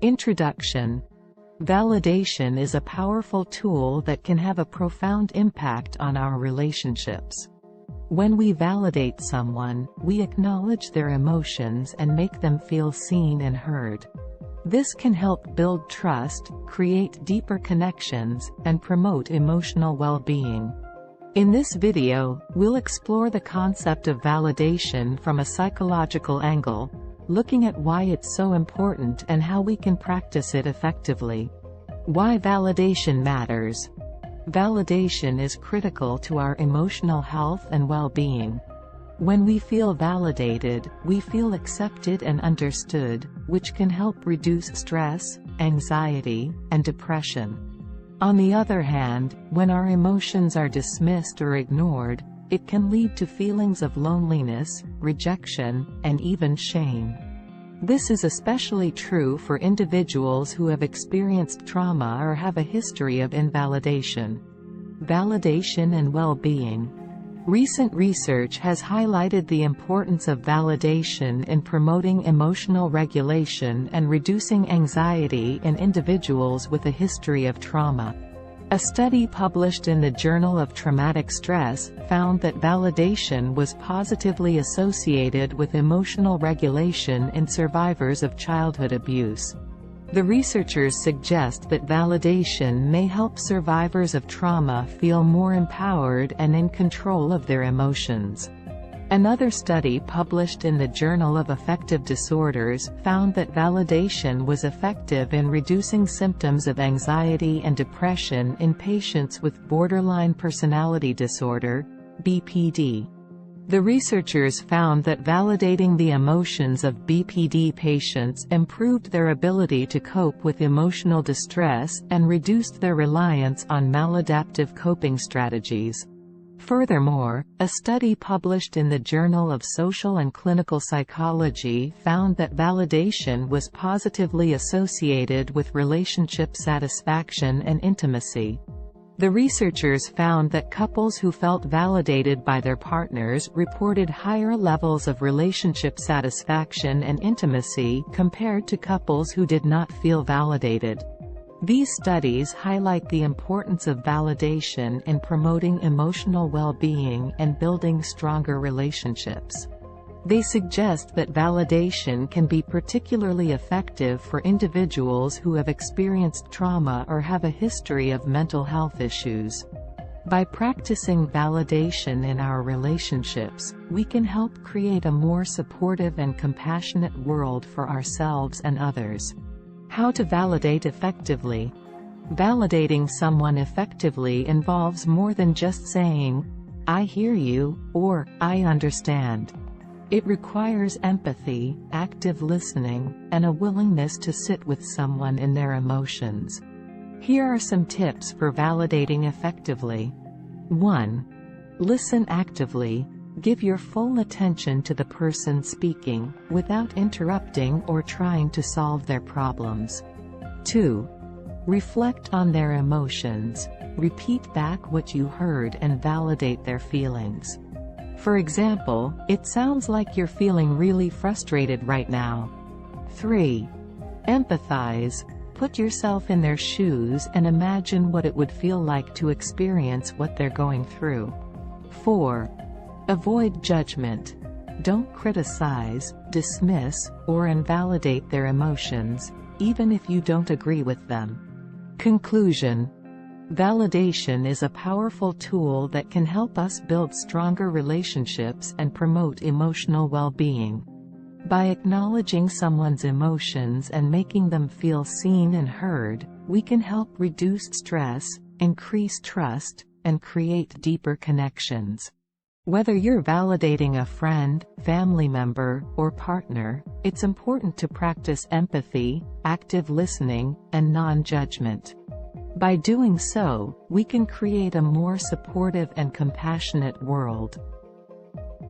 Introduction. Validation is a powerful tool that can have a profound impact on our relationships. When we validate someone, we acknowledge their emotions and make them feel seen and heard. This can help build trust, create deeper connections, and promote emotional well-being. In this video, we'll explore the concept of validation from a psychological angle, looking at why it's so important and how we can practice it effectively. Why validation matters. Validation is critical to our emotional health and well-being. When we feel validated, we feel accepted and understood, which can help reduce stress, anxiety, and depression. On the other hand, when our emotions are dismissed or ignored, it can lead to feelings of loneliness, rejection, and even shame. This is especially true for individuals who have experienced trauma or have a history of invalidation. Validation and well-being. Recent research has highlighted the importance of validation in promoting emotional regulation and reducing anxiety in individuals with a history of trauma. A study published in the Journal of Traumatic Stress found that validation was positively associated with emotional regulation in survivors of childhood abuse. The researchers suggest that validation may help survivors of trauma feel more empowered and in control of their emotions. Another study published in the Journal of Affective Disorders found that validation was effective in reducing symptoms of anxiety and depression in patients with borderline personality disorder, BPD. The researchers found that validating the emotions of BPD patients improved their ability to cope with emotional distress and reduced their reliance on maladaptive coping strategies. Furthermore, a study published in the Journal of Social and Clinical Psychology found that validation was positively associated with relationship satisfaction and intimacy. The researchers found that couples who felt validated by their partners reported higher levels of relationship satisfaction and intimacy compared to couples who did not feel validated. These studies highlight the importance of validation in promoting emotional well-being and building stronger relationships. They suggest that validation can be particularly effective for individuals who have experienced trauma or have a history of mental health issues. By practicing validation in our relationships, we can help create a more supportive and compassionate world for ourselves and others. How to validate effectively. Validating someone effectively involves more than just saying, "I hear you," or "I understand." It requires empathy, active listening, and a willingness to sit with someone in their emotions. Here are some tips for validating effectively. 1. Listen actively. Give your full attention to the person speaking, without interrupting or trying to solve their problems. 2. Reflect on their emotions. Repeat back what you heard and validate their feelings. For example, "It sounds like you're feeling really frustrated right now." 3. Empathize. Put yourself in their shoes and imagine what it would feel like to experience what they're going through. 4. Avoid judgment. Don't criticize, dismiss, or invalidate their emotions, even if you don't agree with them. Conclusion. Validation is a powerful tool that can help us build stronger relationships and promote emotional well-being. By acknowledging someone's emotions and making them feel seen and heard, we can help reduce stress, increase trust, and create deeper connections. Whether you're validating a friend, family member, or partner, it's important to practice empathy, active listening, and non-judgment. By doing so, we can create a more supportive and compassionate world.